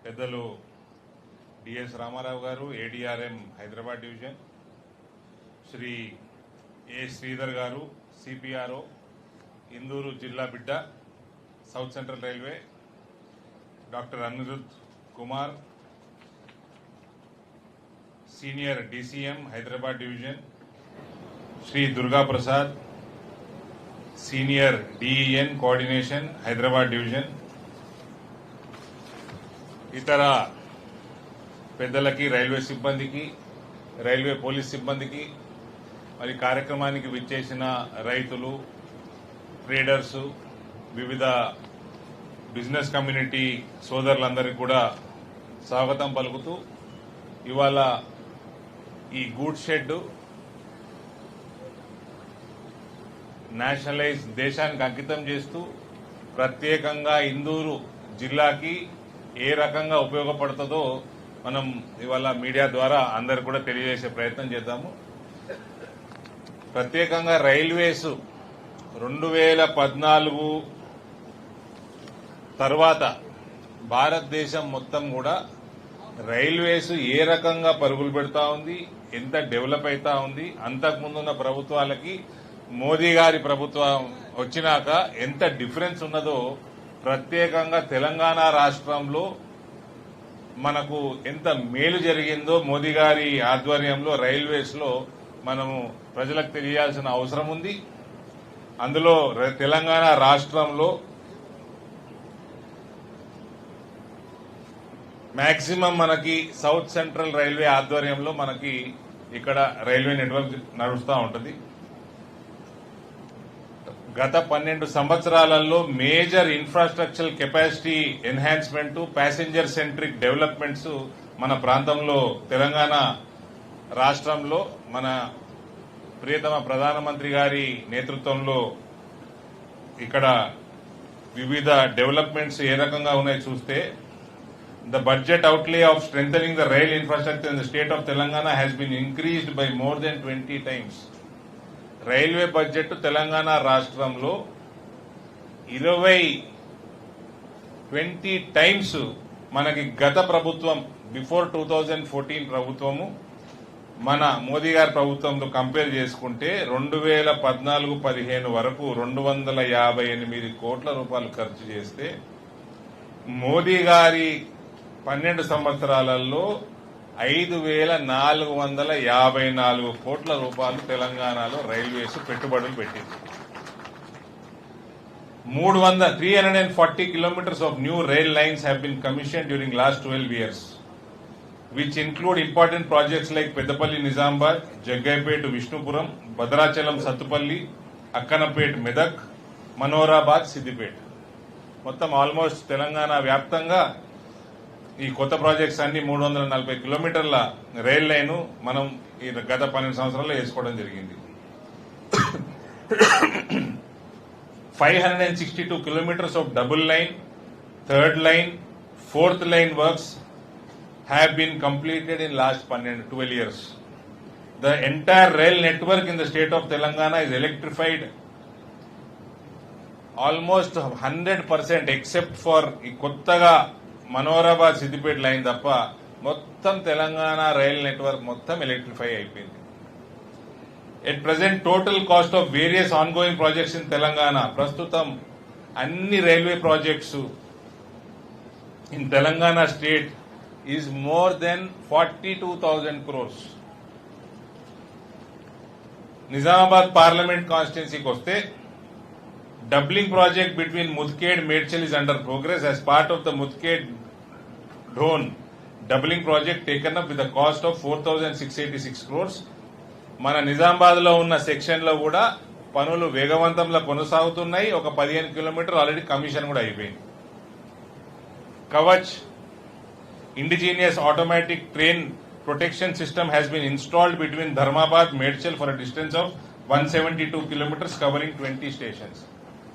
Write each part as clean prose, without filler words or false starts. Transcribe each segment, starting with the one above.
పెద్దలు డిఎస్ రామారావు గారు, ADRM Hyderabad division, Shri A Sridhar గారు, సిపిఆర్ఓ, ఇందూరు జిల్లా బిడ్డ, south central railway, doctor Anirudh Kumar, senior DCM Hyderabad division, Shri Durga Prasad, senior DEN coordination Hyderabad division, ఇతర పెద్దలకి, రైల్వే సిబ్బందికి, రైల్వే పోలీస్ సిబ్బందికి, మరి కార్యక్రమానికి విచ్చేసిన రైతులు, ట్రేడర్స్, వివిధ బిజినెస్ కమ్యూనిటీ సోదరులందరికీ కూడా స్వాగతం పలుకుతూ ఇవాళ ఈ గూడ్స్ షెడ్ నేషనలైజ్ దేశానికి అంకితం చేస్తూ ప్రత్యేకంగా ఇందూరు జిల్లాకి ఏ రకంగా ఉపయోగపడుతుందో మనం ఇవాళ మీడియా ద్వారా అందరికి కూడా తెలియజేసే ప్రయత్నం చేద్దాము. ప్రత్యేకంగా రైల్వేస్ 2014 తర్వాత భారతదేశం మొత్తం కూడా రైల్వేస్ ఏ రకంగా పరుగులు పెడతా ఉంది, ఎంత డెవలప్ అవుతా ఉంది, అంతకుముందున్న ప్రభుత్వాలకి మోదీ గారి ప్రభుత్వం వచ్చినాక ఎంత డిఫరెన్స్ ఉన్నదో ప్రత్యేకంగా తెలంగాణ రాష్ట్రంలో మనకు ఎంత మేలు జరిగిందో మోదీ గారి ఆధ్వర్యంలో రైల్వేస్ లో మనము ప్రజలకు తెలియాల్సిన అవసరం ఉంది. అందులో తెలంగాణ రాష్ట్రంలో మాక్సిమం మనకి సౌత్ సెంట్రల్ రైల్వే ఆధ్వర్యంలో మనకి ఇక్కడ రైల్వే నెట్వర్క్ నడుస్తూ ఉంటుంది. గత 12 సంవత్సరాలలో major infrastructure capacity enhancement, passenger centric developments మన ప్రాంతంలో తెలంగాణ రాష్ట్రంలో మన ప్రియతమ ప్రధానమంత్రి గారి నేతృత్వంలో ఇక్కడ వివిధ డెవలప్మెంట్స్ ఏ రకంగా ఉన్నాయో చూస్తే the budget outlay of strengthening the rail infrastructure in the state of Telangana has been increased by more than 20 times. Railway budget Telangana రాష్ట్రంలో 20 టైమ్స్ మనకి గత ప్రభుత్వం బిఫోర్ 2014 ప్రభుత్వము మన మోదీ గారి ప్రభుత్వంతో కంపేర్ చేసుకుంటే 2014-15 వరకు 258 కోట్ల రూపాయలు ఖర్చు చేస్తే మోదీ గారి 12 సంవత్సరాలలో 5,454 కోట్ల రూపాయలు తెలంగాణలో రైల్వేస్ పెట్టుబడులు పెట్టింది. 340 kilometers of new rail lines have been commissioned during last 12 years, which include important projects like Peddapalli Nizamabad, Jaggaypet Vishnupuram, Bhadrachalam Sattupalli, Akkanapet Medak, Manorabad Siddipet. మొత్తం ఆల్మోస్ట్ తెలంగాణ వ్యాప్తంగా ఈ కొత్త ప్రాజెక్ట్స్ అన్ని 340 కిలోమీటర్ల రైల్ లైన్ మనం ఈ గత 12 సంవత్సరాల్లో వేసుకోవడం జరిగింది. 562 kilometers of double line, third line, fourth line works have been completed in last 12 years. The entire rail network in the state of Telangana is electrified almost 100% except for ఈ కొత్తగా Manoharabad Siddipet line తప్ప మొత్తం తెలంగాణ రైల్ నెట్వర్క్ మొత్తం electrify అయిపోయింది. At present total cost of various ongoing projects in Telangana, ప్రస్తుతం అన్ని railway projects in Telangana state is more than 42,000 crores. Nizamabad parliament కాన్స్టిట్యున్సీకి వస్తే doubling project between Mudked Medchal is under progress as part of the Mudked Dhon doubling project taken up with a cost of 4,686 crores. మన నిజామాబాద్ లో ఉన్న section లో కూడా పనులు వేగవంతంలో కొనసాగుతున్నాయి. ఒక 15 కిలోమీటర్ ఆల్రెడీ కమిషన్ కూడా అయిపోయింది. Kavach indigenous automatic train protection system has been installed between Dharmabad Medchal for a distance of 172 kilometers covering 20 stations.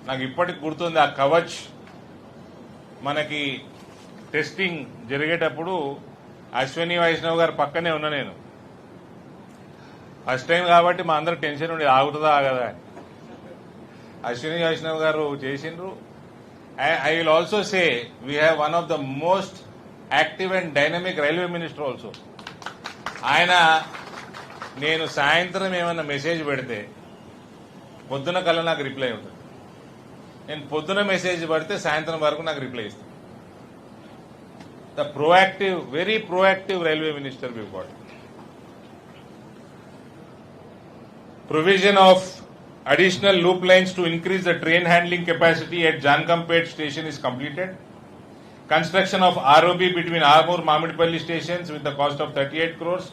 నాకు ఇప్పటికి గుర్తుంది, ఆ కవచ్ మనకి టెస్టింగ్ జరిగేటప్పుడు అశ్విని వైష్ణవ్ గారు పక్కనే ఉన్నా నేను. ఫస్ట్ టైం కాబట్టి మా అందరూ టెన్షన్ ఉండి ఆగుతుందా ఆగదా అని. అశ్విని వైష్ణవ్ గారు చేసిండ్రు. I will also say we have one of the most active and dynamic railway minister also. ఆయన నేను సాయంత్రం ఏమైనా మెసేజ్ పెడితే పొద్దున కల్లా నాకు రిప్లై ఉంటుంది. నేను పొద్దున మెసేజ్ పెడితే సాయంత్రం వరకు నాకు రిప్లై ఇస్తాను. The proactive, very proactive railway minister we've got. Provision of additional loop lines to increase the train handling capacity at Jankampet station is completed. Construction of ROB between Armoor Mamidpalli stations with the cost of 38 crores.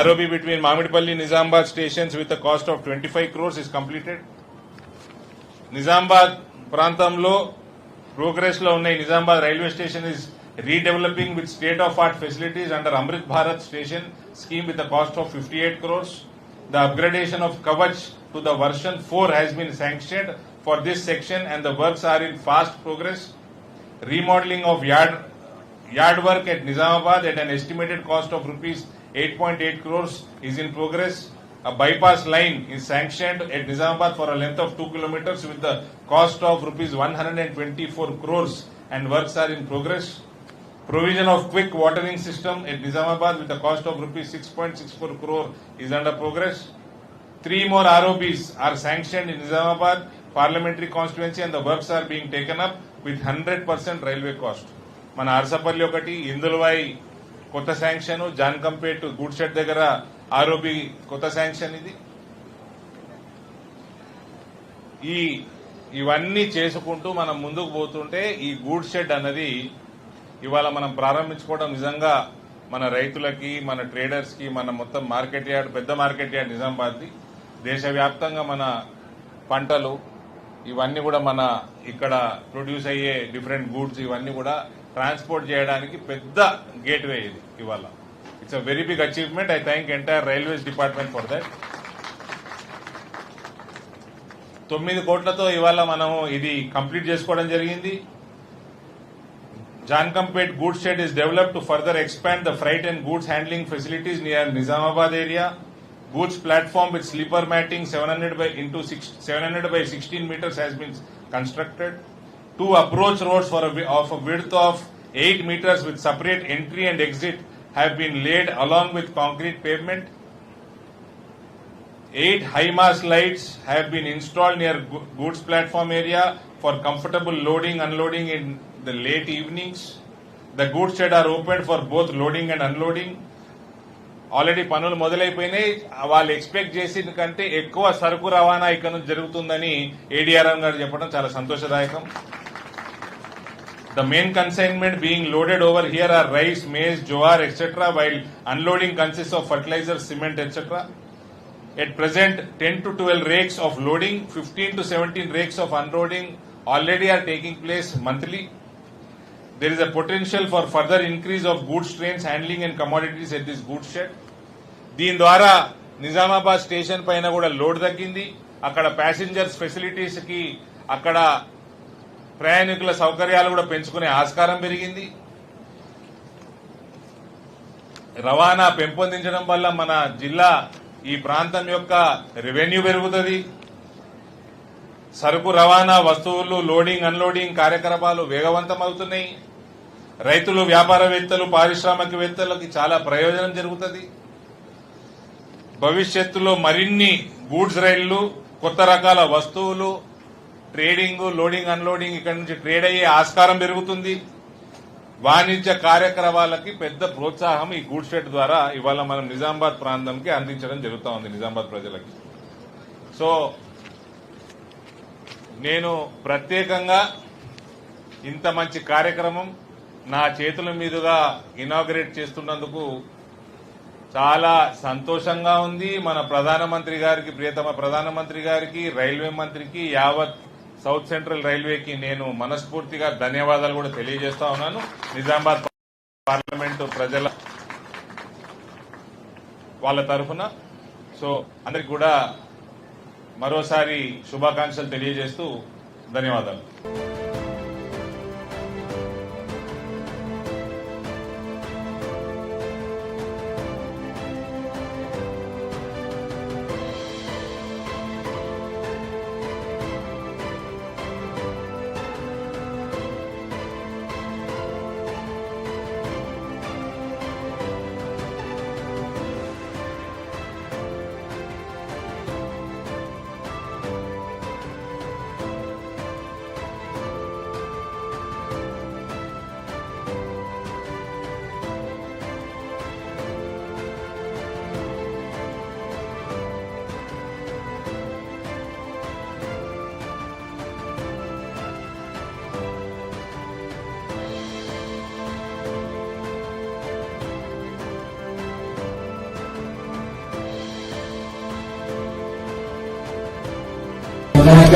ROB between Mamidpalli Nizamabad stations with the cost of 25 crores is completed. Nizamabad ప్రాంతంలో progress లో ఉన్న Nizamabad railway station is redeveloping with state of art facilities under Amrit Bharat station scheme with the cost of 58 crores. The upgradation of Kavach to the version 4 has been sanctioned for this section and the works are in fast progress. Remodeling of yard work at Nizamabad at an estimated cost of rupees 8.8 crores is in progress. A bypass line is sanctioned at Nizamabad for a length of 2 kilometers with the cost of rupees 124 crores and works are in progress. Provision of quick watering system at Nizamabad with the cost of rupees 6.64 crore is under progress. 3 more ROBs are sanctioned in Nizamabad parliamentary constituency and the works are being taken up with 100% railway cost. మన అరసపల్లి ఒకటి, ఇందులవాయి కొత్త sanction, Jankampet గూడ్ shed దగ్గర ROB కొత్త sanction. ఇవన్నీ చేసుకుంటూ మనం ముందుకు పోతుంటే ఈ గూడ్ షెడ్ అన్నది ఇవాళ మనం ప్రారంభించుకోవడం నిజంగా మన రైతులకి, మన ట్రేడర్స్ కి, మన మొత్తం మార్కెట్ యార్డ్, పెద్ద మార్కెట్ యార్డ్ నిజామాబాద్ది, దేశవ్యాప్తంగా మన పంటలు ఇవన్నీ కూడా మన ఇక్కడ ప్రొడ్యూస్ అయ్యే డిఫరెంట్ గూడ్స్ ఇవన్నీ కూడా ట్రాన్స్పోర్ట్ చేయడానికి పెద్ద గేట్వే ఇది. ఇవాళ it's a very big achievement. I thank entire railways department for that. 9 కోట్లతో ఇవాళ మనం ఇది కంప్లీట్ చేసుకోవడం జరిగింది. Jankampet goods shed is developed to further expand the freight and goods handling facilities near Nizamabad area. Goods platform with sleeper matting 700 by 16 meters has been constructed. 2 approach roads of a width of 8 meters with separate entry and exit have been laid along with concrete pavement. 8 high mast lights have been installed near goods platform area for comfortable loading unloading in the late evenings. The goods shed are opened for both loading and unloading. Already పనులు మొదలైపోయినాయి. వాళ్ళు expect చేసిన కంటే ఎక్కువ సరుకు రవాణా ఇక్కడ నుంచి జరుగుతుందని ఏడీఆర్ఎం గారు చెప్పడం చాలా సంతోషదాయకం. The main consignment being loaded over here are rice, maize, jowar, etc. while unloading consists of fertilizer, cement, etc. At present, 10 to 12 rakes of loading, 15 to 17 rakes of unloading already are taking place monthly. There is a potential for further increase of goods trains handling and commodities at this goods shed. దీని ద్వారా Nizamabad station పైన కూడా load తగ్గింది. అక్కడ passengers facilities కి, అక్కడ ప్రయాణికుల సౌకర్యాలు కూడా పెంచుకునే ఆస్కారం పెరిగింది. రవాణా పెంపొందించడం వల్ల మన జిల్లా, ఈ ప్రాంతం యొక్క రెవెన్యూ పెరుగుతుంది. సరుకు రవాణా, వస్తువులు లోడింగ్ అన్లోడింగ్ కార్యకలాపాలు వేగవంతం అవుతున్నాయి. రైతులు, వ్యాపారవేత్తలు, పారిశ్రామికవేత్తలకి చాలా ప్రయోజనం జరుగుతుంది. భవిష్యత్తులో మరిన్ని గూడ్స్ రైళ్లు, కొత్త రకాల వస్తువులు, ట్రేడింగ్, లోడింగ్ అన్లోడింగ్ ఇక్కడ నుంచి ట్రేడ్ అయ్యే ఆస్కారం పెరుగుతుంది. వాణిజ్య కార్యక్రమాలకి పెద్ద ప్రోత్సాహం ఈ గూడ్స్ షెడ్ ద్వారా ఇవాళ మనం నిజామాబాద్ ప్రాంతంకి అందించడం జరుగుతూ ఉంది, నిజామాబాద్ ప్రజలకి. సో నేను ప్రత్యేకంగా ఇంత మంచి కార్యక్రమం నా చేతుల మీదుగా ఇనాగ్రేట్ చేస్తున్నందుకు చాలా సంతోషంగా ఉంది. మన ప్రధానమంత్రి గారికి, ప్రియతమ ప్రధానమంత్రి గారికి, రైల్వే మంత్రికి, యావత్ సౌత్ సెంట్రల్ రైల్వేకి నేను మనస్ఫూర్తిగా ధన్యవాదాలు కూడా తెలియజేస్తా ఉన్నాను. నిజామాబాద్ పార్లమెంటు ప్రజల వాళ్ళ తరఫున. సో అందరికి కూడా మరోసారి శుభాకాంక్షలు తెలియజేస్తూ ధన్యవాదాలు.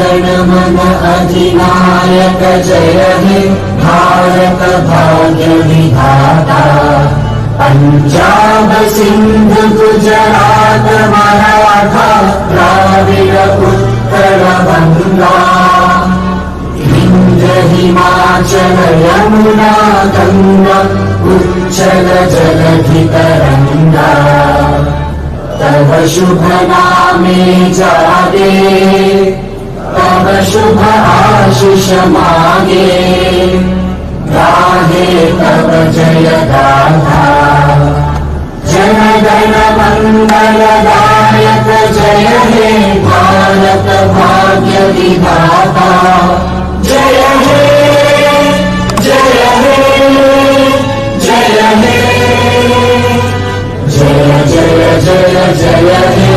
गणमन अधिनायक जय हे भारत भाग्य विधाता। पंजाब सिंध गुजरात मराठा द्राविड उत्कल गंगा। विंध्य हिमाचल यमुना गंगा उच्चल जलधि तरंगा। तव शुभ नामे जागे तव शुभ आशीष मागे। गाहे तव जय गाथा जन गण मंगलदायक जय हे भारत भाग्य विधाता। जय हे जय हे जय हे जय जय जय जय हे